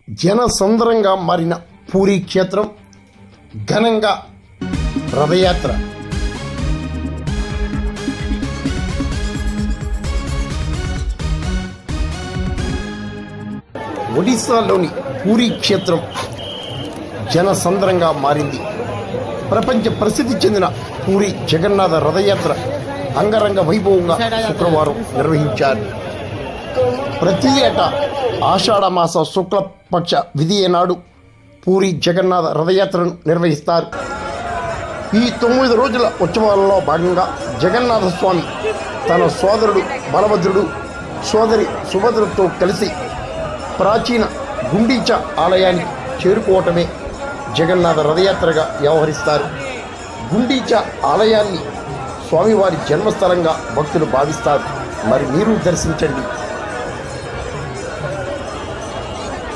జనసంద్రంగా మారిన పూరీ క్షేత్రం ఘనంగా రథయాత్ర. ఒడిశాలోని పూరీ క్షేత్రం జనసంద్రంగా మారింది. ప్రపంచ ప్రసిద్ధి చెందిన పూరీ జగన్నాథ రథయాత్ర అంగరంగ వైభవంగా శుక్రవారం నిర్వహించారు. ప్రతి ఏటా ఆషాఢమాస శుక్లపక్ష విధియ నాడు పూరీ జగన్నాథ రథయాత్రను నిర్వహిస్తారు. ఈ 9 రోజుల ఉత్సవాలలో భాగంగా జగన్నాథ స్వామి తన సోదరుడు బలభద్రుడు, సోదరి సుభద్రతో కలిసి ప్రాచీన గుండీచా ఆలయానికి చేరుకోవటమే జగన్నాథ రథయాత్రగా వ్యవహరిస్తారు. గుండీచా ఆలయాన్ని స్వామివారి జన్మస్థలంగా భక్తులు భావిస్తారు. మరి మీరు దర్శించండి.